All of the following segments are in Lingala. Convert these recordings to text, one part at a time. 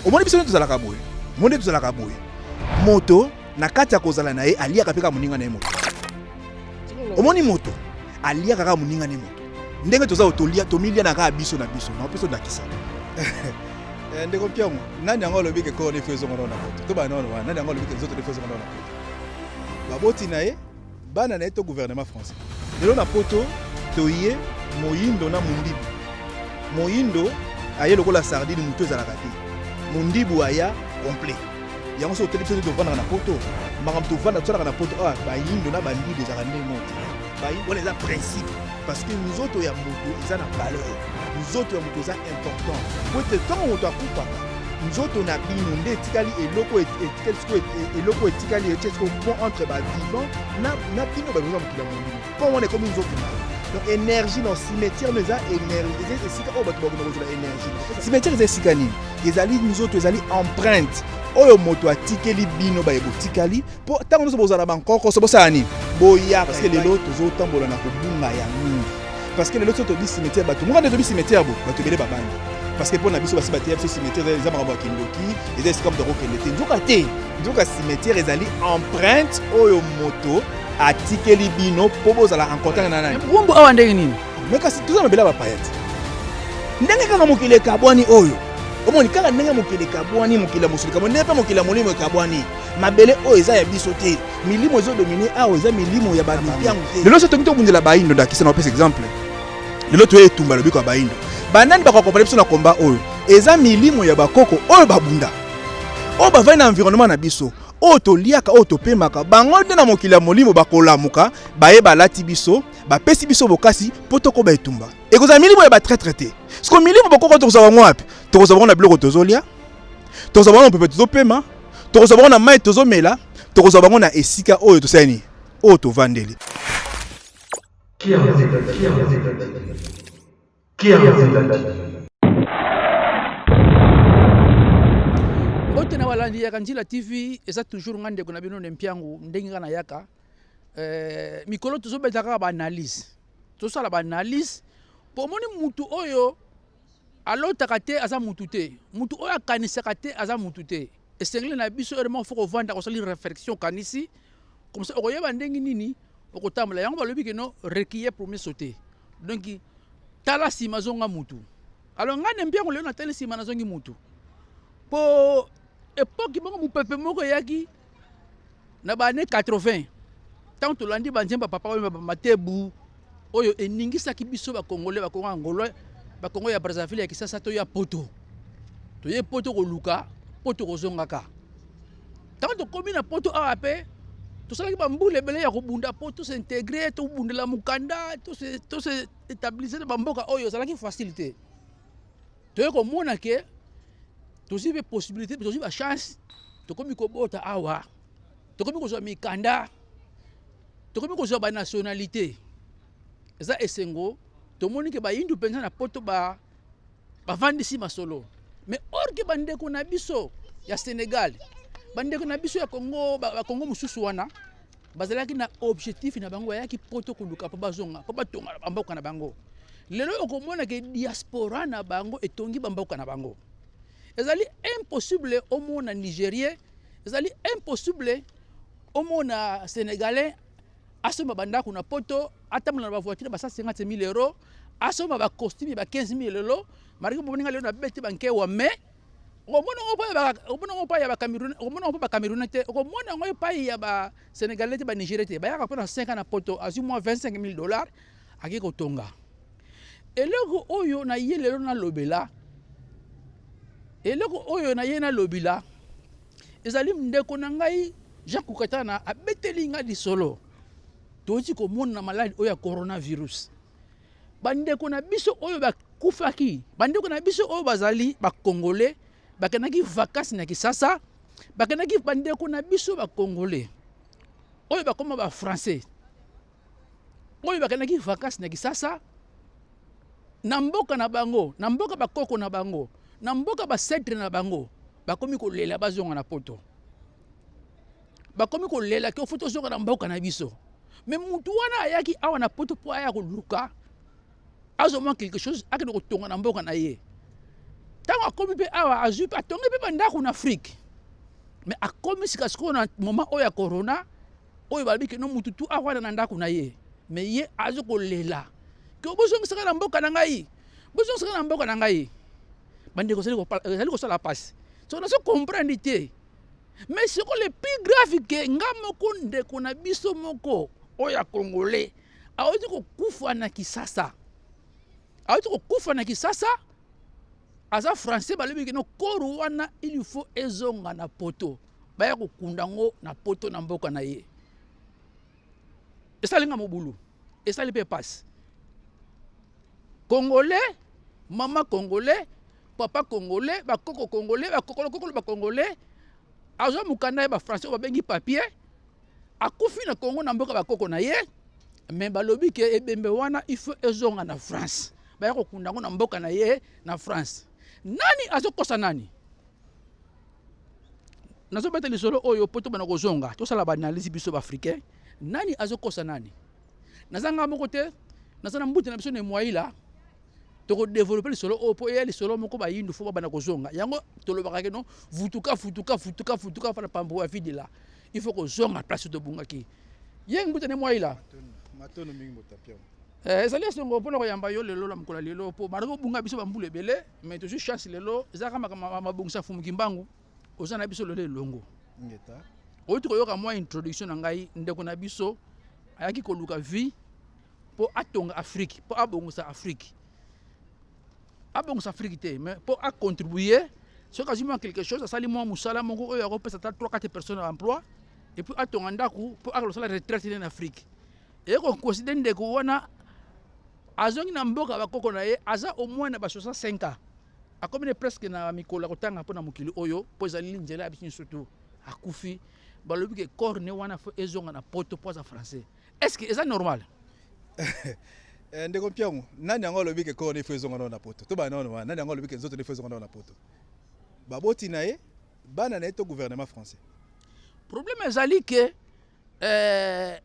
Au moins biso tozala kaboy. Monde tozala kaboy. Moto na kati ya kozala na ye alia kapeka muninga na moto. Omoni moto alia kaka muninga na moto. Ndenge toza otolia tomilia na ka biso na biso. Na peso ndakisa. Ndeko piongo nani yango lobi ke ko ne fezo ngona na moto. To ba non nani yango lobi ke zoto ne fezo ngona na moto. Baboti na ye bana na eto gouvernement français. Lelo na poto toye moyindo na mundibu. Moyindo aye lokola sardine muto ezalaka te. Mundibu aya complet. Yango so télévision de vendre na poto. Maram to vendre to na poto ah ba yindo na bandibu ezalaka ndenge moto. Ba yindo les principe parce que nous autres ya moto ezana valeur. Nous autres ya moto za important. Pour te temps on doit couper. Nous autres on a bino nde tikali eloko eloko etikali etchesko pont entre ba vivant na bino ba besoin de mundibu. Comme on est comme nous autres. Donc énergie dans cimetière nous a énergie et si on va trouver la énergie cimetière c'est sikani les alliés nous autres les alliés empreinte oyo moto atikeli bino ba ebotikali pour tant nous bozala bankoko so bosani boya parce que les autres zo tambola na kobunga ya mingi parce que les autres to cimetière bato mo ngande to cimetière bo bato bele babani parce que pour na biso basi batia ce cimetière les amara kindoki les comme de rokelete nzoka cimetière les alliés empreinte oyo moto atikeli bino po bozala en contact na nani ngombo awa ndenge nini meka tuza mabela ba payete ndenge kaka mokile kabwani oyo omoni kaka ndenge mokile kabwani mokile musulika mondepa mokile molimo kabwani mabele oyo eza ya biso te milimo ezo dominer awo eza milimo ya ba mipiango te lelo soto ngito bundela baindo ndakisa na pesa exemple lelo to etumba lobiko ya baindo banani bako comparer biso na komba oyo eza milimo ya bakoko oyo babunda oyo bavai na environnement na biso oto liaka oto pemaka bango nde na mokili ya molimo bakolamuka baye balati biso bapesi biso bokasi poto ko baitumba ekozala milimo ya batraître te siko milimo bakoko tokozala bango wapi tokozala bango na biloko tozolia tokozala bango na pepe tozopema tokozala bango na mai tozomela tokozala bango na esika oyo tosani oyo tovandeli Bote na walandi ya Kanzila TV eza toujours ngande ko na bino nempiangu ndenge kana yaka mikolo tozobetaka ba analyse tosala ba analyse po moni mutu oyo alotaka te aza mutu te mutu oyo akanisaka te aza mutu te esengle na biso vraiment faut vendre ko sali réflexion kanisi comme ça okoyeba ndenge nini okotambola yango balobi ke no requier premier sauter donc tala sima zonga mutu alors ngane mpiangu leo na tala sima na zongi mutu po époque bongo mupepe moko yaki na ba année 80 tant to landi banjemba papa oyo matebu oyo eningisa ki biso ba congolais ba kongo angolo ba kongo ya Brazzaville ya kisasa to ya poto to ye poto ko luka poto ko zongaka tant to komi na poto ape to sala ki ba mbule bele ya ko bunda poto s'intégrer to bundela mukanda to se établir ba mboka oyo sala ki facilité to ye ko mona ke tozi be possibilité tozi ba chance tokomi ko bota awa tokomi ko zo mikanda tokomi ko zo ba nationalité eza esengo tomoni ke ba yindu penza na poto ba vandisi masolo mais or ke bandeko na biso ya Sénégal bandeko na biso ya Congo ba Congo mususu wana bazalaki na objectif na bango yaki poto kuluka pa bazonga pa batonga bamboka na bango lelo okomona ke diaspora na bango etongi bamboka na bango ezali impossible au monde nigérien ezali impossible au monde sénégalais asoma banda kuna poto atamula na voiture ba 150 000 euros asoma ba costume ba 15 000 euros mariko boninga leo na beti banke wa mais omono pa ya ba Cameroun omono pa ba Cameroun te omono ngoy pa ya ba sénégalais te ba nigérien te ba ya ka 5 ans na poto azu moins 25 000 dollars aki ko tonga eloko oyo na yelelo na lobela eloko oyo na yena lobila ezali ndeko na ngai Jean Kukatana abeteli nga di solo tozi ko mona maladi oyo ya coronavirus bandeko na biso oyo bakufaki bandeko na biso oyo bazali ba congolais bakanaki vacances na kisasa bakanaki bandeko na biso ba congolais oyo bakoma ba français oyo bakanaki vacances na kisasa na mboka na bango na mboka bakoko na bango na mboka ba centre na bango bakomi ko lela bazonga na poto bakomi ko lela ke foto zonga na mboka na biso mais mutu wana ayaki awa na poto po aya ko luka azo man quelque chose akene ko tonga na mboka na ye ntango akomi mpe awa azwi mpe atongi mpe bandako na afrique mais akomi sika sikoyo na moment oyo ya corona oyo balobi ke no mutu tu awana na ndako na ye mais ye azo kolela ke bozongisaka na mboka na ngai bozongisaka na mboka na ngai bandeko ezali kosala pasi so nazo comprendre te mais siko le plus grave ke nga moko ndeko na biso moko oyo ya congolais awoti kokufa na kisasa aza français balobi ke no koro wana il faut ezonga na poto baya kokunda ngo na poto na mboka na ye esalinga mobulu esali mpe pasi congolais mama congolais papa congolais bakoko congolais bakokolo bakongolais azwa mokanda ye bafrançais oyo babengi papier akufi na congo na mboka bakoko na ye me balobi ke ebembe wana il faut ezonga na france baya kokunda ngo na mboka na ye na france nani azokosa nani nazobeta lisolo oyo po tobana kozonga tosala baanalyse biso baafricain nani azokosa nani nazanga moko te naza na mbuti na biso na mwaila tokodevelope lisolo oyo po eya lisolo moko bayindu fo babana kozonga yango tolobaka ke no vutuka fana pambo ya vide la il faut kozonga place tobungaki ye mbuti na mwaila matono mingi motapia ezali esongo mpona koyamba yo lelo la mokolo lelo mpo bana kobunga biso bambula ebele mais tozwi chance lelo ezaka mabongisa fumuki mbangu oza na biso lelo elongo ngeta oyo koyoka mwa introduction na ngai ndeko na biso ayaki koluka vie mpo atonga afrique mpo abongisa afrique te mais mpo acontribuer soki azwi mwa quelque chose asali mwa mosala moko oyo akopesa ata 3-4 personnes emploi et puis atonga ndako mpo akolosala retraite na afrique ekoconsidere ndeko wana azongi na mboka bakoko na ye aza au moins na ba 65 ans akomi presque na mikolo kotanga mpona mokili oyo mpo ezali nzela ya biso nyonso tu akufi balobi ke corps ne wana fo ezonga na poto mpo aza français est ce que eza normal ndeko mpiango nani yango alobi ke corps ne fo ezonga na poto to bana wana nani yango alobi ke nzoto ne fo ezonga na poto baboti na ye bana na ye to gouvernement français problème ezali ke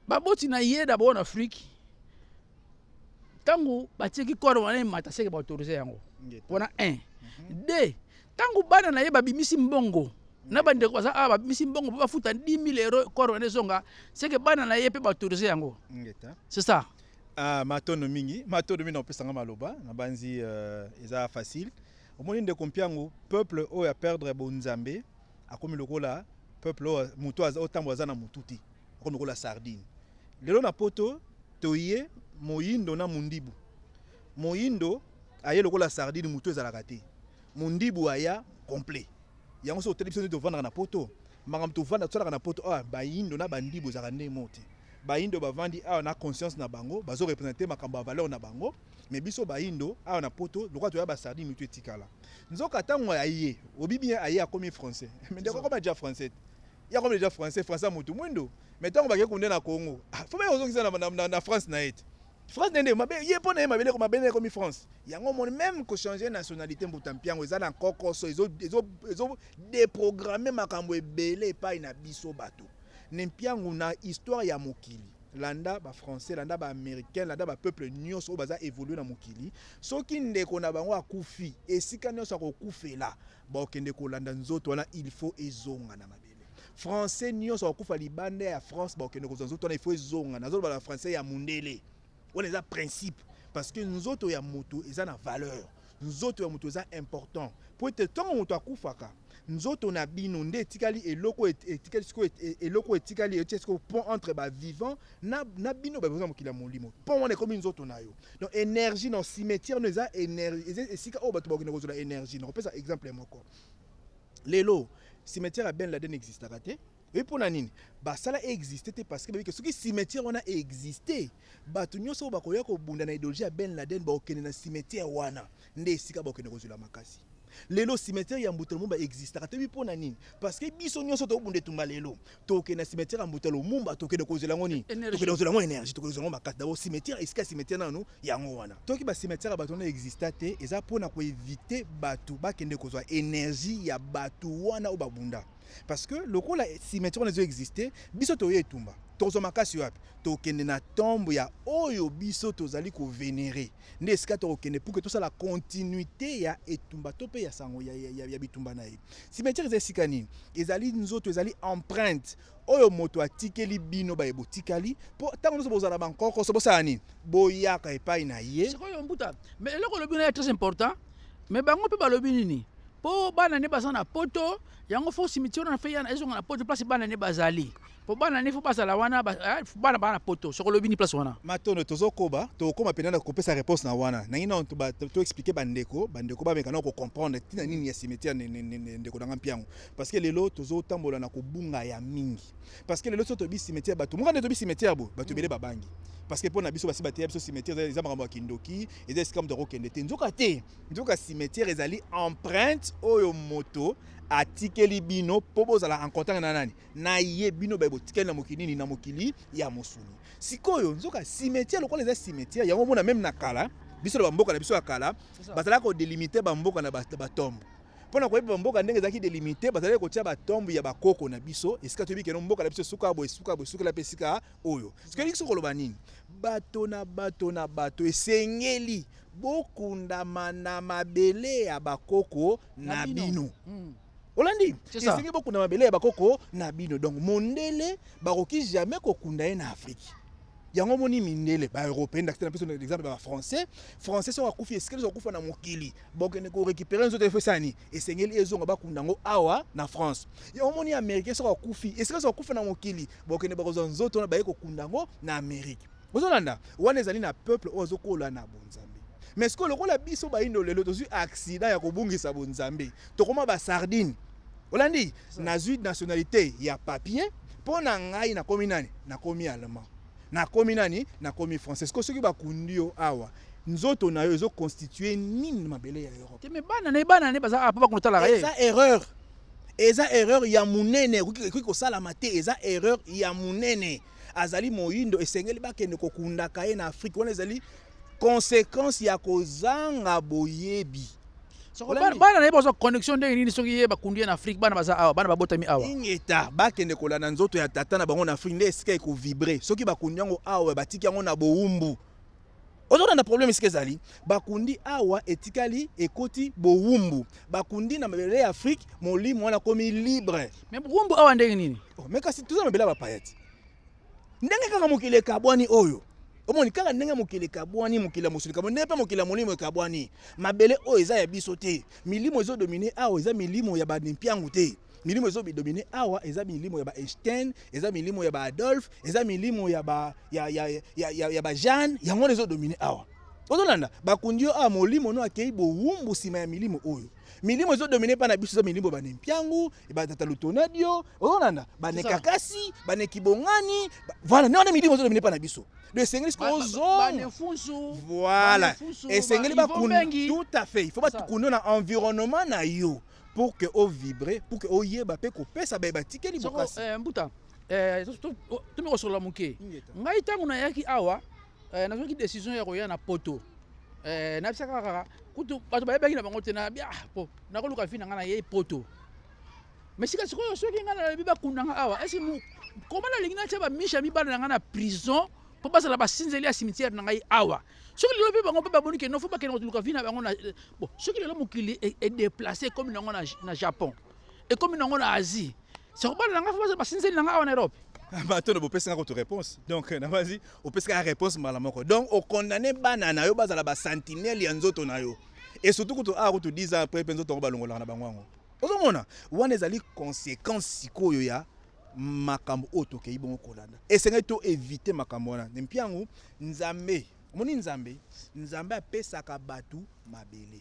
baboti na ye d'abord en Afrique tango batieki corps wana emata seke baautorize yango wana 1 2 tango bana na ye babimisi mbongo na bandeko baza awa babimisi mbongo mpo bafuta 10 000 € corps wana ezonga seke bana na ye mpe baautorize yango c'est ça matono mingi na opesanga maloba na banzi eza facile omoni ndeko mpiango peuple oyo ya perdre bonzambe akomi lokola peuple oyo mutu otambo aza na mutu te akomi lokola sardine lelo na poto toye moyindo na mundibu moyindo aye lokola sardine mutu ezalaka te mundibu aya complet yango so télévision de vendre na poto makambo to vendre tsolaka na poto bayindo na bandibu ezalaka nde moti bayindo bavandi awa na conscience na bango bazo représenter makambo ya valeur na bango mais biso bayindo awa na poto lokwa to ya ba sardine mutu etikala nzoka tango aye obibi aye akomi français mais ndeko koma déjà français ya comme déjà français mutu mwindo mais tango ba ke kunde na Congo faut ba ozongisa na France na et France nende mabe ye pona ye mabele ko mabele ko mi France yango mon même ko changer nationalité mbutampiango eza na kokoso ezo déprogrammer makambo ebele pa ina biso bato nempiango na histoire ya mokili landa ba français landa ba américain landa ba peuple nyonso o baza évoluer na mokili soki ndeko na bango akufi esika nyonso akokufela ba okende ko landa nzoto wana il faut ezonga na mabele français nyonso akufa libanda ya France ba okende ko nzoto wana il faut ezonga na nzoto ba français ya mundele on est un principe parce que nous autres ya moto eza na valeur nous autres ya moto eza important pour être tant moto akufaka nous autres na bino nde etikali eloko etikali etiesko pont entre ba vivant na bino ba besoin mokila molimo pont on est comme nous autres na yo donc énergie dans cimetière nous eza énergie esika o bato ba ko na énergie on peut ça exemple moko lelo cimetière à Ben Laden n'existe pas et pour la nini basala existait parce que ce qui cimetière on a existé bato nyonso bakoya ko bunda na idéologie ya Ben Laden ba okene na cimetière wana nde sika ba okene kozula makasi lelo cimetière ya Mbutelo ba existe ata pour na nini parce que biso nyonso to bunde tumba lelo to okene na cimetière ya Mbutelo mumba to okene kozula ngoni to okene kozula ngoni énergie to kozula makasi d'abord cimetière esika cimetière nanu yango wana to ki ba cimetière bato na existate eza pona ko éviter bato ba kende kozwa énergie ya bato wana o babunda parce que le rôle cimetière on a existé biso to yetumba tozo makasi wapi tokende na tombe ya oyo biso tozali ko vénérer nde esika tokende pour que tout ça la continuité ya etumba to pe ya sango ya bitumba na ye cimetière eza esika nini ezali nzoto ezali empreinte oyo moto atikeli bino ba ebotikali po tango nso bozala bankoko so bosala nini boyaka epai na ye sikoyo mbuta mais eloko lobi na très important mais bango pe balobi nini po bana ne baza na poto yango fo cimetière na fe yana ezonga na poto place bana ne bazali po bana ne fo basala wana bana bana poto soko lobi ni place wana matono tozokoba tokoma pena na kopesa réponse na wana nangi na to expliquer bandeko ba mekana ko comprendre tina nini ya cimetière ndeko na mpiango parce que lelo tozotambola na kobunga ya mingi parce que lelo to bi cimetière bato mukande to bi cimetière bo bato bele babangi parce que pona biso basi batia biso cimetière eza makambo ya kindoki eza scam de rokende te nzoka cimetière ezali empreinte oyo moto atikeli bino po bozala en contact na nani na ye bino ba botikeli na mokili nini na mokili ya mosuni sikoyo nzoka cimetière lokola eza cimetière yango mona même na kala biso na bamboka na biso ya kala bazala ko délimiter bamboka na batombe pona ko yeba mboka ndenge zaki délimiter bazala ko tia batombe ya bakoko na biso esika tobi keno mboka na biso suka la pesika oyo sikoyo kiso koloba nini bato na bato esengeli bokundama na mabele ya bakoko na bino Olandi, esengeli bokunda mabele ya bakoko na bino donc mondele baroki jamais kokunda ye na Afrique yango moni mindele ba européen d'acteur na un exemple ba français so akufi esengeli so akufa na mokili bokene ko récupérer nzoto efesani esengeli ezonga bakunda ngo awa na France yango moni américain so akufi esengeli so akufa na mokili bokene bakozo nzoto na ba ekokunda ngo na Amérique ozolanda wana ezali na peuple ozokola na bonzambe mais ce que lokola biso ba indo lelo tozui accident ya kobungisa bonzambe tokoma ba sardine olandi nazui nationalité ya papier pona ngai na komi nani na komi allemand na komi nani na komi français ko soki bakundi yo awa nzoto na yo ezo constituer nini mabele ya Europe mais bana ne baza apa bakotala ka eza erreur ya munene ko sala mate eza erreur ya munene azali moyindo esengeli bakende kokunda kaye na Afrique wana ezali conséquence ya kozanga boyebi bana na bozo connexion ndenge nini soki ye bakundi na Afrique bana baza awa bana babotami awa ingeta bakende kolana nzoto ya tata na bango na Afrique nde esika eko vibrer soki bakundi yango awa batiki yango na boumbu ozona na problème esika ezali bakundi awa etikali ekoti boumbu bakundi na mabele ya Afrique molimo wana komi libre mais boumbu awa ndenge nini mais kasi tuza mabele ba payati ndenge kaka mokile kabwani oyo omoni kaka ndenge mokile kabwani mokile mosuli kabwani nepe mokile molimo kabwani mabele oyo eza ya biso te milimo ezo dominer awa eza milimo ya ba mpiangu te milimo ezo dominer awa eza milimo ya ba Einstein eza milimo ya ba Adolphe eza milimo ya ba ya ba Jeanne yango ezo dominer awa ozolanda bakundi awa molimo no akei bowumbu sima ya milimo oyo milimo ezo dominer pa na biso za milimo ba mpiangu ba tata lutonadio ozolanda ba nekakasi ba nekibongani voilà nona milimo ezo dominer pa na biso de sengeli voilà et sengeli ba kundi tout à fait il faut pas tukuno na environnement na yo pour que o vibrer pour que o yeba pe ko pesa ba tikeli bokasi mbuta to me kosola muke ngai tangu na yaki awa na zoki décision ya koya na poto na bisaka kaka kutu bato bayebaki na bango te na bia po na koluka fina ngana ye poto mais sika sikoyo soki ngana na biba kunanga awa est-ce comment la lingina tshaba misha mibana ngana prison po basala basinzeli ya cimetière na ngai awa soki lelo pe bango pe baboni ke no fo bakene koluka fina bango na bon soki lelo mokili est déplacé comme nango na Japon et comme nango na Asie c'est ko bana nga fo basala basinzeli na ngai awa na Europe Bateau de pesa ngako réponse donc na vas-y o pesa réponse malamoko donc o condamner bana na yo bazala ba sentinelle ya nzoto na yo et surtout que a ko 10 ans après penzo to balongola na bango ngo ozomona wana ezali conséquence sikoyo ya makambo oto ke ibongo kolanda esenga to éviter makambo wana mpiangu nzambe omoni nzambe apesaka batu mabele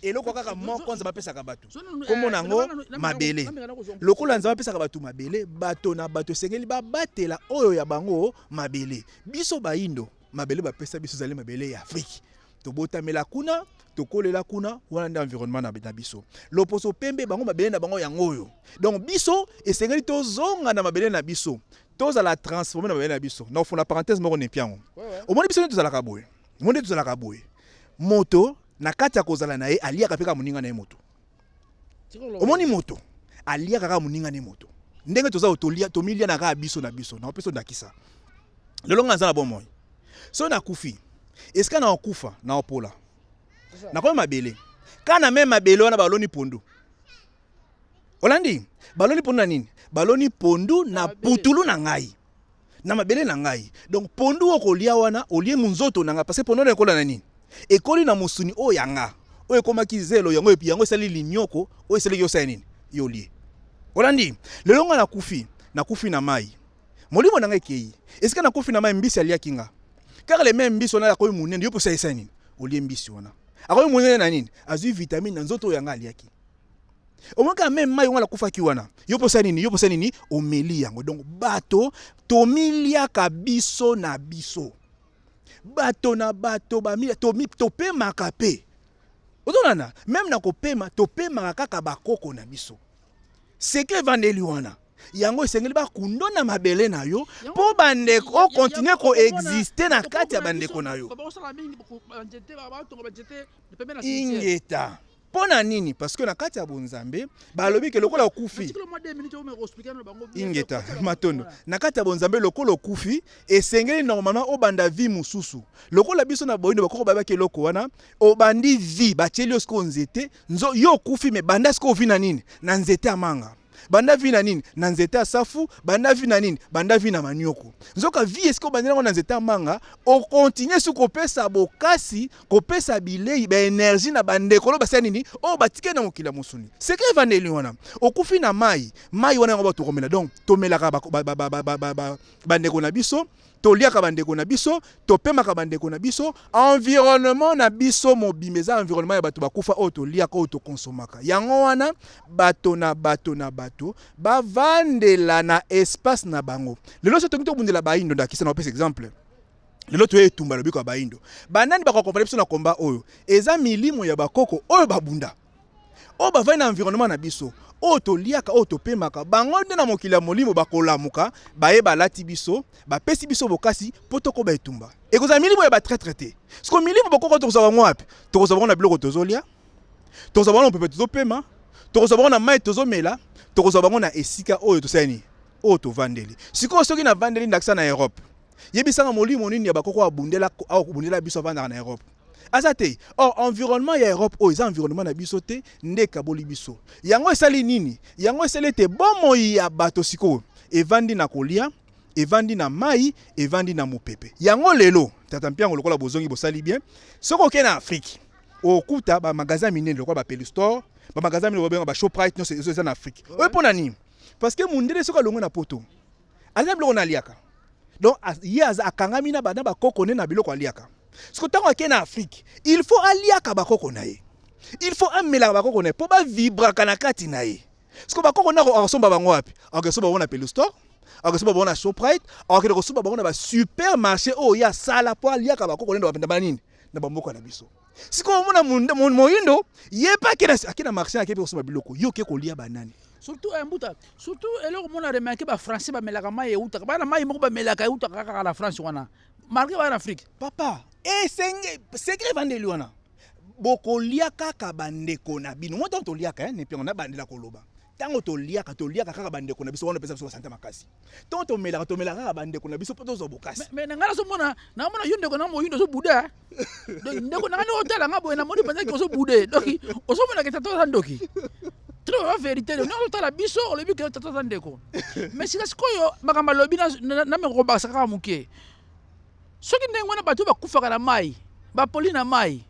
eloko kaka moko nzambe apesaka batu komona ngo mabele lokola nzambe apesaka batu mabele bato na bato esengeli babatela oyo ya bango mabele biso baindo mabele bapesa biso zali mabele ya Afrique tobotamela kuna tokolela kuna wana nda environnement na biso loposo pembe bango mabele na bango yango oyo donc biso esengeli tozonga na mabele na biso tozala transformer na mabele na biso na fona parenthèse moko ne piango omoni biso tozalaka boye monde tozalaka boye moto na kati ya kozala na ye aliaka peka moninga na ye moto omoni moto aliaka kaka moninga na ye moto ndenge toza otolia tomilia na ka biso na biso na peso ndakisa lelo nganza na bomoi so na kufi eska na okufa na opola na kwa mabele kana même mabele wana baloni pondu olandi baloni pondu na nini baloni pondu na putulu na ngai na mabele na ngai donc pondu okolia wana olie munzoto na nga parce que pondu na ekola na nini ekoli na musuni o yanga o ekomaki zelo yango epi yango esali linyoko o esali yo sa nini yolie olandi lelo nga na kufi na mai molimo na ngai kei eska na kufi na mai mbisi alia kinga car les mêmes mbisi wana akoyi munene yo posa esa nini olie mbisi wana akoyi munene na nini azui vitamine na nzoto yanga aliaki omoka même mai wana kufaki wana yo posa nini omeli yango donc bato tomiliaka biso na biso bato na bato bamila topemaka pe otonana même na kopema topemaka kaka bakoko na biso seke vandeli wana yango esengeli bakundo na mabele na yo po bandeko o continue ko exister na kati ya bandeko na yo ingeta pona nini parce que na kati ya bonzambe balobi ke lokola okufi ingeta matondo na kati ya bonzambe lokola okufi esengeli normalement obanda vie mususu lokola biso na boyindo bakoko babaki loko wana obandi vie bacheli osko nzete nzo yo okufi me banda sko vi na nini na nzete amanga banda vi na nini na nzete ya safu banda vi na nini banda vi na manioko nzoka vi esko bandela na nzete amanga o continue su kopesa bokasi kopesa bilei ba énergie na bandeko lo basa nini o batike na mokila musuni seke vandeli wana okufi na mai wana ngo batokomela donc tomelaka bandeko na biso toliaka bandeko na biso topemaka bandeko na biso environnement na biso mobimeza environnement ya bato bakufa o toliaka o tokonsomaka yango wana bato na bato bavandela na espace na bango lelo so tongi tobundela baindo ndakisa na opesa exemple lelo to etumba lobiko ya baindo banani bakokomprendre biso na komba oyo eza milimo ya bakoko oyo babunda o bavai na environnement na biso o toliaka o topemaka bango nde na mokili ya molimo bakolamuka baye balati biso bapesi biso bokasi po tokoba etumba ekozala milimo ya batraître te siko milimo bakoko tokozala bango wapi tokozala bango na biloko tozolia tokozala bango na pepe tozopema tokozala bango na mai tozomela tokozala bango na esika oyo tosani oyo tovandeli sikoyo soki na vandeli ndakisa na Europe yebisanga molimo nini ya bakoko abundela biso avandaka na Europe azate or environnement ya Europe o eza environnement na biso te ndeka boli biso yango esali nini yango esali te bomo ya bato siko evandi na kolia evandi na mai evandi na mopepe yango lelo tata mpiango lokola bozongi bosali bien soko ke na Afrique okuta ba magasin minene lokola ba Pelustore ba magasin minene lokola ba Shoprite no c'est en Afrique o pona nini parce que mundele soko longo na poto azam biloko na liaka donc yaza akangami na bana bakoko ne na biloko aliaka siko tango ke na Afrique il faut aliaka bakoko na ye il faut amela bakoko na ye po ba vibra kana kati na ye siko bakoko na ko asomba bango wapi akasomba bona Pelustore akasomba bona Shoprite akasomba bona ba supermarché o ya sala po aliaka bakoko ndo bapenda banini na bamboka na biso siko mona moyindo yepa kena marché akebe kosomba biloko yo ke kolia banani surtout mbuta surtout eloko mona remarqué ba français ba melaka mai euta bana mai moko ba melaka euta kaka la France wana marqué ba en Afrique papa senge secret vandeli wana bokolia kaka bandeko na bino moto toliaka ne pe on a bandela koloba tango toliaka kaka bandeko na biso wana pesa biso santé makasi tonto melaka kaka bandeko na biso poto zo bokasi mais ngala so mona na mona yunde ko na mo yundo so buda donc ndeko na ngani otala ngabo na moni penza ko so bude donc oso mona ke tato sandoki trop la vérité non otala biso o lebi ke tato sandeko mais sika sikoyo makamba lobi na me roba saka muke soki ndenge wana bato bakufaka na mai bapoli na mai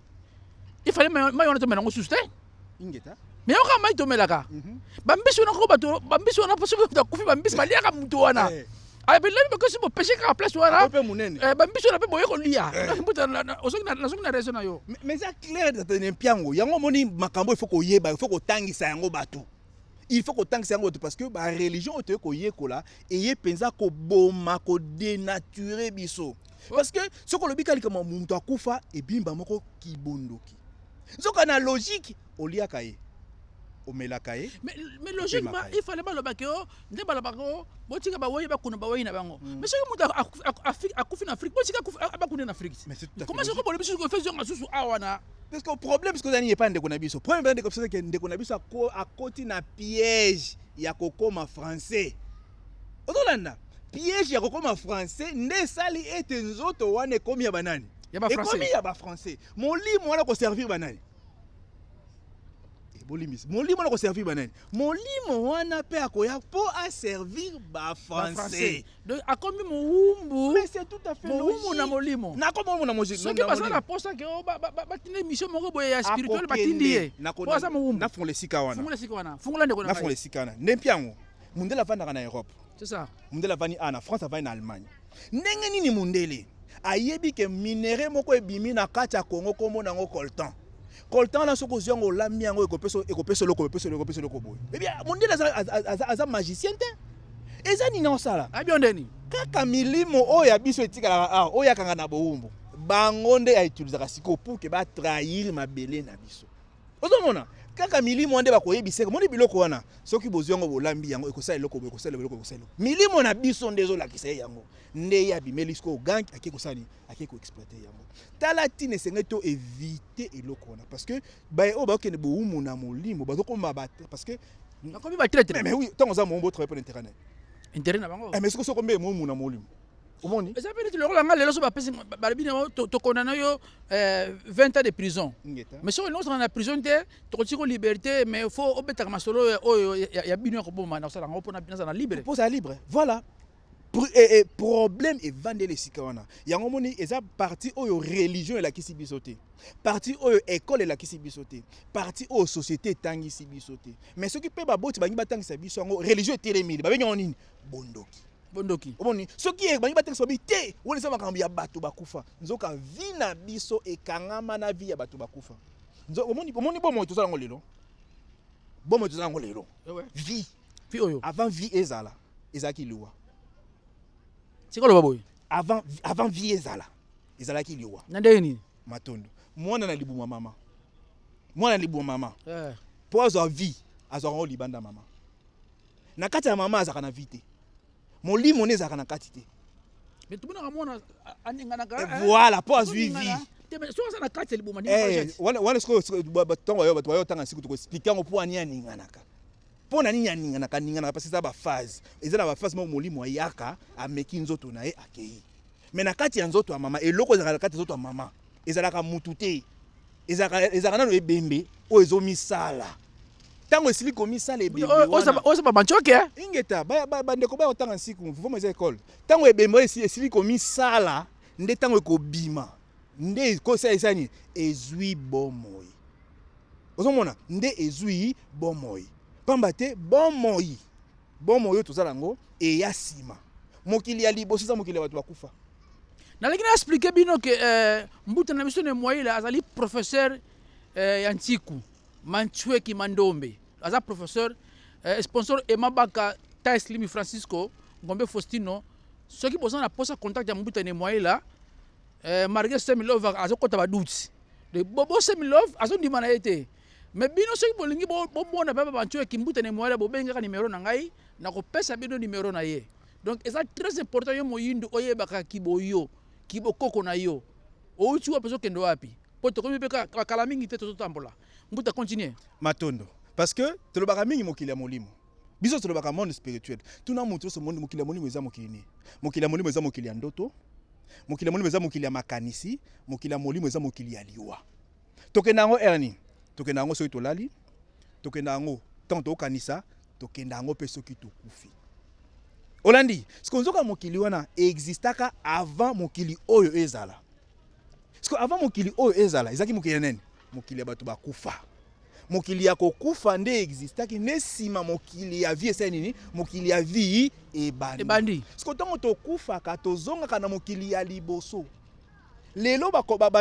il fallait mai wana tomela ngo suste ingeta mais oka mai tomelaka bambisi wana ko bato bambisi wana parce que bakufi bambisi baliaka mutu wana ay be lebi ko sibo pêcher ka place wana bambisi wana pe boye ko lia osoki na raison na yo mais ça clair de mpiango yango moni makambo il faut ko yeba il faut ko tangisa yango bato il faut ko tangisa yango parce que ba religion oto ko yekola et ye penza ko boma ko dénaturer biso parce que ce que le bikali comme muntu akufa et bimba moko kibondoki zoka na logique olia kaye omelaka ye mais logiquement il fallait pas le bakeo nde bala bako botika ba woyi bakuna ba woyi na bango mais ce que muta akufi na Afrique botika bakuna na Afrique comment est-ce que bon biso ko faisons asusu awana parce que le problème c'est que ça n'y pas ndeko na biso problème ndeko c'est que ndeko na biso akoti na piège ya kokoma français ozolanda piège ya kokoma français nde sali ete nzoto wana ekomi ya banani Ya ba français. ekomi ya ba français molimo wana koservir banani bolimbisi molimo wana koservir banani molimo wana mpe akoya mpo aservir ba français donc akomi mowumbu mais c'est tout à fait mowumbu na molimo nakoma molimo na moji soki basala posa ke batindi émission moko boye ya spirituel batindi ye po aza mowumbu nafungola esika wana fungola esika wana fungola ndeko na nafungola esika wana nde mpiango mundele avandaka na Europe c'est ça mundele avandi na France avandi na Allemagne ndenge nini mundele ayebi ke minere moko ebimi na kati ya Congo kombo nango coltan coltan na soko ziango lambi yango ekopesa loko boye eh bien mundele aza magicien te eza nini osala abiondeni kaka milimo oyo ya biso etikala oyo akanga na bowumbu bango nde autilisaka siko pour ke batrahir mabele na biso ozomona kaka milimo nde bakoyebiseka moni biloko wana soki bozwi yango bolambi yango ekosala eloko milimo na biso nde ezolakisa ye yango nde ye abimeli siko gang ake kosani ake koexploite yango tala tine esenge to éviter eloko wana parce que baye oyo bakokende bowumu na molimo bazokoma parce que nakomi batraite mais oui ntango oza mombo travaille pour l'intérêt intérêt na bango mais siko mbe momu na molimo omoni eza pe neti lokola nga lelo so bapesi balobi na tokondana yo 20 ans de prison mais soki nosanga na prison te tokoti ko liberté mais faut obetaka masolo oyo ya bino ya koboma na kosala yango mpona naza na libre posa libre voilà problème evandeli esika wana yango moni eza parti oyo religion elakisi biso te parti oyo école elakisi biso te parti oyo société etangisi biso te mais soki mpe baboti bangi batangisa biso yango religion etelemili babengi yango nini bondoki omoni soki bangi batangisa babi te wana eza makambo ya bato bakufa nzoka vi na biso ekangama na vi ya bato bakufa omoni bomoi tozala yango lelo bomoi tozala yango lelo vi oyo avant vi ezalaki liwa sikoloba boye avant vie ezalaki liwa na ndenge nini matondo mwana na libuma mama po azwa vie azwaka ngo libanda mama na kati ya mama azalaka na vie te molimo ne ezalaka na kati te mais tobonaka mwana aninganaka voilà po azwi vie soki aza na kati ya libuma wana ntongo bato bayotanga siku tokoexplike yango po ani aninganaka mpo na nini aninganaka parce eza baphase eza na baphase moko molimo ayaka ameki nzoto na ye akei me na kati ya nzoto ya mama eloko ezalaka na kati ya nzoto ya mama ezalaka mutu te ezalaka nano ebembe oyo ezomisala ntango esili komisala ebembe oza babanchoke ingeta bandeko bayotanga nsiku voma eza ekole ntango ebembe oyo esili komisala nde ntango ekobima nde ekosala esani ezwi bomoi ozomona nde ezwi bomoi pamba te bomoi oyo tozala yango eya nsima mokili ya liboso eza mokili ya bato bakufa nalingi na explike bino ke mbuta na biso ne moyila azali professeur ya ntiku manchweki mandombe aza professeur sponsor emabaka tais limi francisco ngombe faustino soki bozana na posa contact ya mbuta ne moyila marge semilov azokota baduti de bobo semilov azondima na ye te mais bino soki bolingi bomona mpe banchweki mbuta ne moyila bobengaka nimero na ngai nakopesa bino nimero na ye donc eza très important yo moyindu oyebaka kiboyo kibokoko na yo outi wapi ozokende wapi po tokomi mpe kala mingi te tozotambola mbuta continue matondo parce que tolobaka mingi mokili ya molimo biso tolobaka monde spirituel tuna mutu so monde mokili ya molimo eza mokili ni mokili ya molimo eza mokili ya ndoto mokili ya molimo eza mokili ya makanisi mokili ya molimo eza mokili ya liwa tokenda yango erni tokenda yango soki tolali tokenda yango ntango tokokanisa tokenda yango mpe soki tokufi olandi siko nzoka mokili wana existaka avant mokili oyo ezala siko avant mokili oyo ezala ezaki mokili ya nene mokili ya bato bakufa mokili ya kokufa nde existaki ne sima mokili ya vie esa nini mokili ya vie ebandi siko ntango tokufaka tozongaka na mokili ya liboso lelo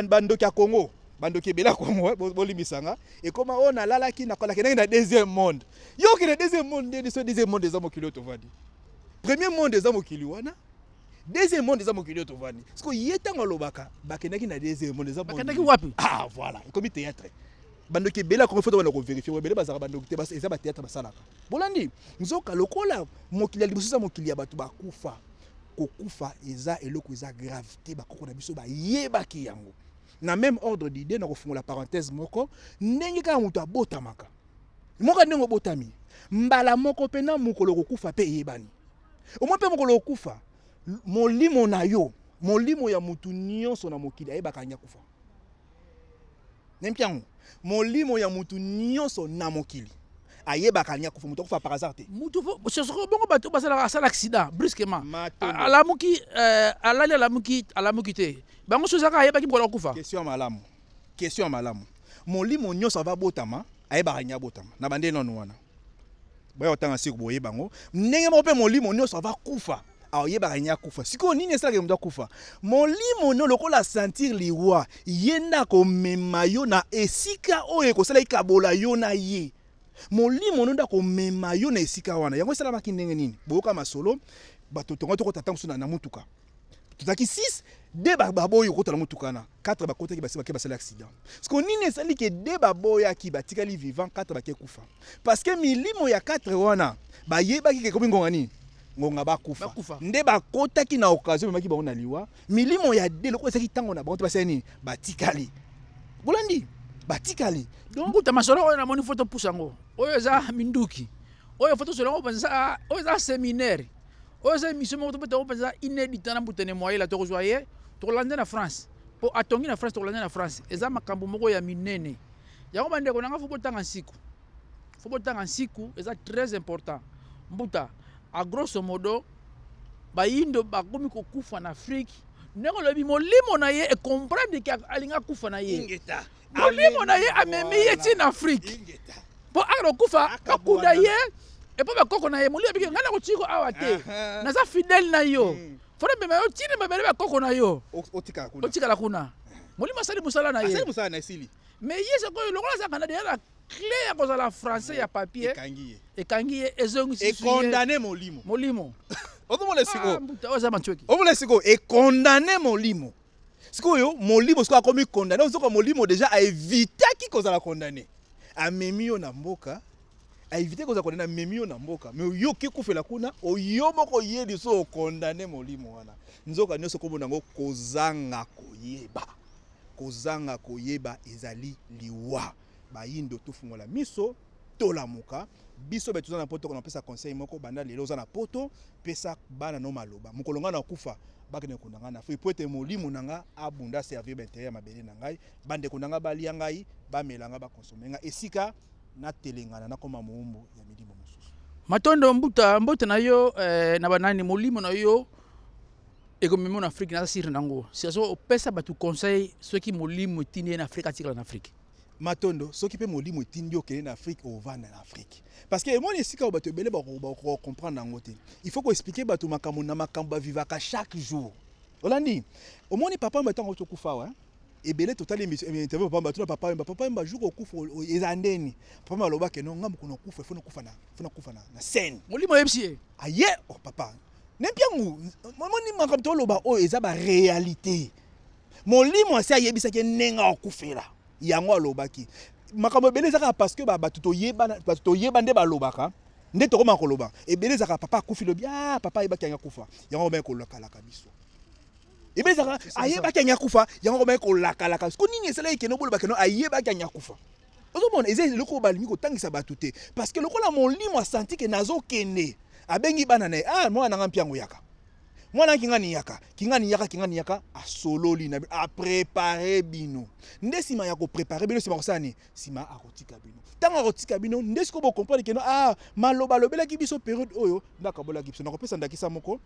bandoki ya Congo bandoki ebele ya Congo bolimbisanga ekoma oyo nalalaki nakolaki ndenge na deuxième monde yoki na deuxième monde nde so deuxième monde eza mokili oyo tovandi premier monde eza mokili wana deuxième monde eza mokili oyo tovandi siko ye ntango alobaka bakendaki na deuxième monde eza bakendaki wapi voilà ekomi théâtre bandoki ebele ya Congo foto bana kovérifie ebele bazaka bandoki te eza bathéâtre basalaka bolandi nzoka lokola mokili ya liboso eza mokili ya bato bakufa kokufa eza eloko eza grave te bakoko na biso bayebaki yango na même ordre d'idée na kofungola parenthèse moko ndenge kaka moto abotamaka moka ndenge obotami mbala moko mpe na mokolo kokufa mpe eyebani Omoni pe mokolo okufa molimo na yo molimo ya mutu nyonso na mokili ayebaka anya kufa nempiango molimo ya mutu nyonso na mokili ayebaka anya kufa mutu akufa par hasard te mutu sosoko bongo bato basala asala accident brusquement Matondo. alamuki te bango sozaka ayebaki mokolo akufa question ya malamu molimo nyonso ava botama ayebaka anya botama na bande nonu wana boya otanga siku boye bango ndenge moko pe molimo nyonso ava kufa ayebaka anya kufa sikoyo nini esalaka mutu akufa molimo no lokola sentir liwa ye ndako mema yo na esika oyo ekosala ikabola yo na ye molimo no ndako mema yo na esika wana yango esalamaki ndenge nini boyoka masolo bato tongo tokota mosusu na mutuka tozalaki 6 de baboyo okota na mutuka na 4 bakotaki bake basala accident siko nini esali ke de baboyaki batikali vivant 4 bake kufa parce que milimo ya 4 wana bayebaki ke komi ngonga nini ngonga bakufa nde bakotaki na occasion memaki bango na liwa milimo ya de loko esaki ntango na bango te basala nini batikali bolandi batikali donc mbuta masolo oyo namoni foto pusa yango oyo eza minduki oyo foto solo openza oyo eza séminaire oyo eza émission moko topeta openza inédit na mbuta ne moyela tokozwa ye tokolanda na France po atongi na France tokolanda na France eza makambo moko ya minene yango bandeko nanga fo botanga nsiku eza très important mbuta a grosso modo bayindo bakomi kokufa na Afrique ndenge lobi molimo na ye e comprendre ke alinga kufa na ye molimo na ye amemi ye ti na Afrique po aro kufa akunda ye e po bakoko na ye molimo biki ngana kochiko awa te naza fidèle na yo fona mema yo tini mabele bakoko na yo otikala kuna molimo asali musala na ye mais ye se koyo lokola sa kana de la clé ya kozala français ya papier ekangi ye ezongisi condamné molimo okomona siko oza manchoki omona siko condamné molimo sikoyo molimo siko akomi condamné ozoko molimo déjà a éviter kozala condamné amemi yo na mboka a éviter kozala condamné amemi yo na mboka mais yo ki kufela kuna oyo moko yedi so condamné molimo wana nzoka nyonso komona ngo kozanga koyeba ezali liwa bayindo tofungola miso tolamuka biso betuza na poto ko na pesa conseil moko banda lelo za na poto pesa bana no maloba mukolonga na kufa bakene kundanga na fui poete molimo nanga abunda servir bintérêt mabele na ngai bande kundanga bali ngai bamelanga ba consommer nga esika na telengana na koma muumbu ya milimo mususu matondo mbote na yo na banani molimo na yo ekomemo na Afrique na siri nango siaso pesa batu conseil ceux qui molimo tindi na Afrique atikala na Afrique matondo soki pe molimo etindi okende na Afrique ovanda na Afrique parce que moi esika bato ebele ba comprendre nango te il faut ko expliquer bato makambo na makambo vivaka chaque jour olandi omoni papa mbato ngo tokufa wa ebele total interview papa mbato na papa mba jour okufa ezandeni papa maloba ke non ngamu kono kufa fona kufa na scène molimo yebsie aye oh papa nempiangu moni makambo to loba o eza ba réalité molimo asa yebisa ke nenga okufela yango alobaki makambo ebele ezaka parce que bato toyeba nde balobaka nde tokoma koloba ebele ezaka papa akufi lobi papa ayebaki anga kufa yango omai kolakalaka biso ebele ezaka ayebaki anga kufa yango omai kolakalaka siko nini esalaki keno boloba keno ayebaki anga kufa ozomona eza eloko balingi kotangisa bato te parce que lokola molimo asanti ke nazokende abengi bana na ye mwana nanga mpiango yaka mwana kingani yaka asololi na a préparer bino nde sima ya ko préparer bino sima kosani sima akotika bino tanga akotika bino nde siko bo comprendre que maloba lobela ki biso période oyo ndaka bola ki biso na kopesa ndakisa moko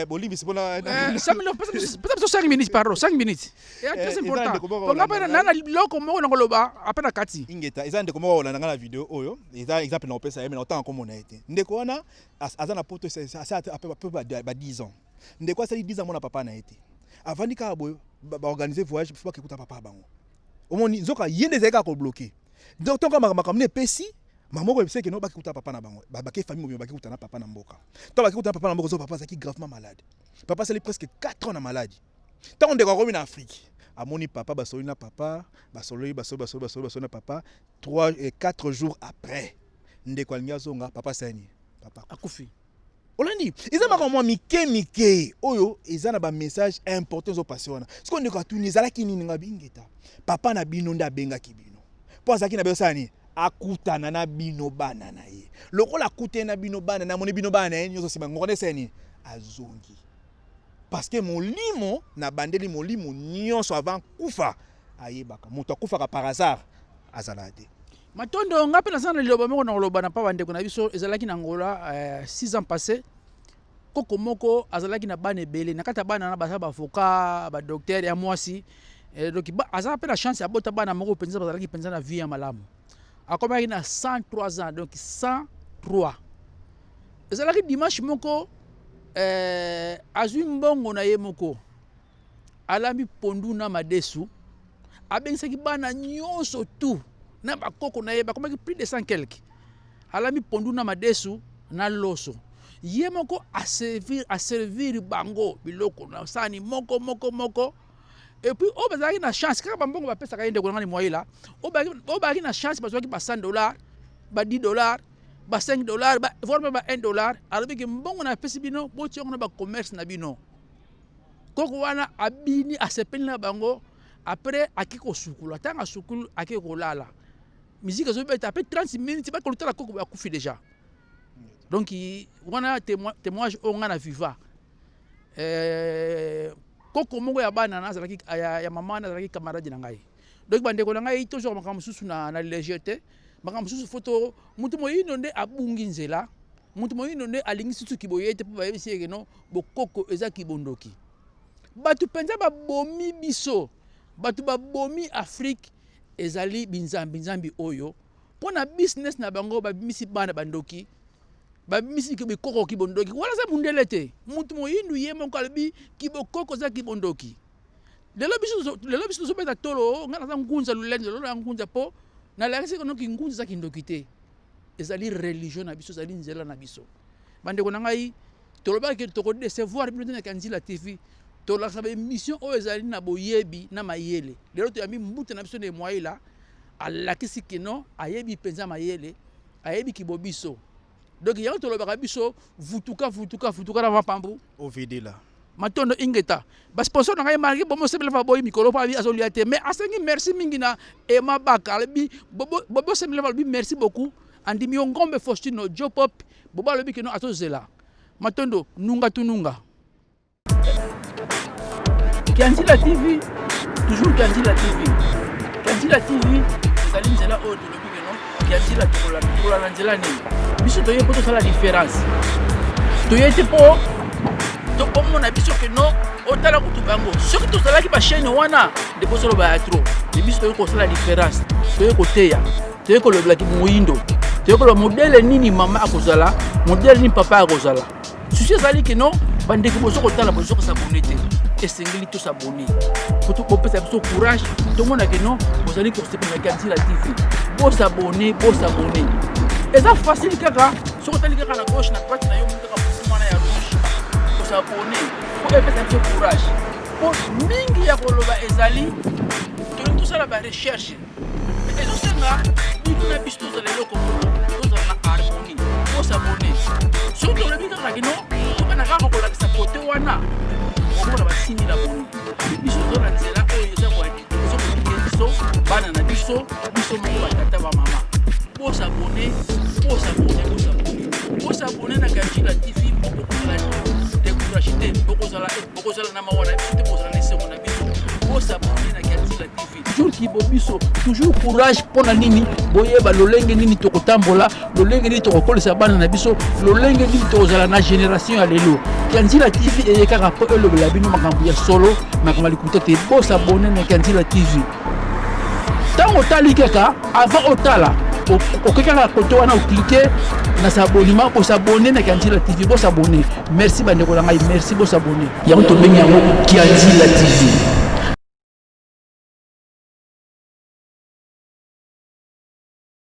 bolimbi sipona 5 minutes pardon 5 minutes et très important pour ngapa na loko moko na koloba apena kati ingeta eza ndeko moko na ngala video oyo eza exemple na kopesa yeme na otanga komona ete ndeko wana azana poto asa peu ba 10 ans ndeko asali 10 ans mona papa na ete avandi ka boyo ba organiser voyage pour pas que papa bango omoni nzoka yende zeka ko bloquer donc tonga makamne pesi mamoko ebise ke no baki kuta papa na bango baki famille mo baki kuta na papa na mboka to baki kuta papa na mboka zo papa zaki gravement malade papa sali presque 4 ans na maladie tant ndeko komi na Afrique amoni papa basoli na papa basoli na papa 3 et 4 jours après ndeko alinga zonga papa sani papa akufi olandi eza makamwa mike oyo eza na ba message important zo passer wana siko ndeko atuni zala ki nini ngabingeta papa na bino nda benga ki bino po azaki na besani akutana na bino bana na ye lokola akutana na bino bana na moni bino bana ye nyoso sima ngone seni azongi parce que molimo na bandeli molimo nyonso avant kufa ayebaka moto akufaka par hasard azalade matondo ngape na sana liloba moko na loba na pa bandeko na biso ezalaki na Angola 6 ans passés koko moko azalaki na bana ebele na kata bana na basa ba avocat ba docteur ya mwasi donc azala pe la chance ya bota bana moko penza bazalaki penza na vie ya malamu akomaki na 103 ans donc 103 ezalaki dimanche moko azwi mbongo na ye moko alambi pondu na madesu abengisaki bana nyonso tout na bakoko na ye bakomaki plus de 100 quelque alambi pondu na madesu na loso ye moko a servir bango biloko na sani moko et puis o bazaki na chance kaka bambongo bapesaka ye ndeko ngani moyela o bazaki na chance bazwaki ba $100 ba $10 ba $5 ba voire ba $1 alobi ke mbongo na pesi bino boti yango na ba commerce na bino koko wana abini asepeli na bango après akiko sukulu tanga sukulu akiko lala musique azobeta après 30 minutes ba kolutala koko ba kufi déjà donc wana témoignage on a viva koko mongo ya bana na zalaki ya mama na zalaki camarade na ngai donc bandeko na ngai toujours makambo susu na légèreté makambo susu photo mutu moyindo nde abungi nzela mutu moyindo nde alingi susu kiboyete po bayebisi yeke no bokoko eza kibondoki batu penza babomi biso batu babomi Afrique ezali binzambi oyo pona business na bango babimisi bana bandoki babimisi kibokoko kibondoki wala za mundelete mutu moyindu ye moko albi kibokoko za kibondoki lelo biso so beta tolo ngana za ngunza lulenze lolo ngunza po na la kese kono kingunza za kindokite ezali religion na biso ezali nzela na biso bandeko na ngai toloba ke to ko décevoir bino na Kanzila TV to la sabe mission o ezali na boyebi na mayele lelo to yambi mbuta na biso ne moyela alakisi kino ayebi penza mayele ayebi kibobiso donc il y a un toloba biso vutuka na mapambu ovidela matondo ingeta ba sponsor na ngai marqué bomo sebele fa boy mikolo pa bi azoliate mais asengi merci mingi na Emma Bakalbi bobo sebele fa bi merci beaucoup andimi ngombe Faustino Jopop boba lobi kino atozela matondo nunga tununga Kanzila TV toujours Kanzila TV ezali nzela o de lobi kino Kanzila tokola nzela ni biso toye poto sala différence toye tipo to pomona biso que no otala kutu bango soki tozalaki ba chaîne wana de bosolo ba atro de biso toye ko sala différence toye ko teya toye ko loblaki moyindo toye ko modèle nini mama akozala modèle nini papa akozala susi ezali que no bandeki bosoko tala bosoko s'abonner te esengeli to s'abonner poto ko pesa biso courage to mona que no bozali ko se Kanzila TV bo s'abonner eza facile kaka soko tali kaka na gauche na droite na yo mutaka mwana ya rouge ko s'abonner ko epesa biso courage po mingi ya koloba ezali to sala ba recherche ezo senga bino na biso tozala eloko tozala na harmonie ko s'abonner soko tolobi kaka kino tokana kaka kolakisa kote wana okomona basini na boni biso tozala nzela oyo eza kwadi biso bana na biso moko batata ba mama pour s'abonner na Kanzila TV pour décourager pour na mawana biso pour na laisser mon ami pour s'abonner na Kanzila TV toujours kibobiso toujours courage pona nini boyeba lolenge nini tokotambola lolenge nini tokokolesa bana na biso lolenge nini tozala na génération ya lelo Kanzila TV eyekaka po elobela bino makambo ya solo makambo likuta te pour s'abonner na Kanzila TV tango tali kaka avant otala okekaka koto wana okliquer na s'abonnement pour s'abonner na Kanzila TV bo s'abonner merci bandeko na ngai merci bo s'abonner yango to bengi yango Kanzila TV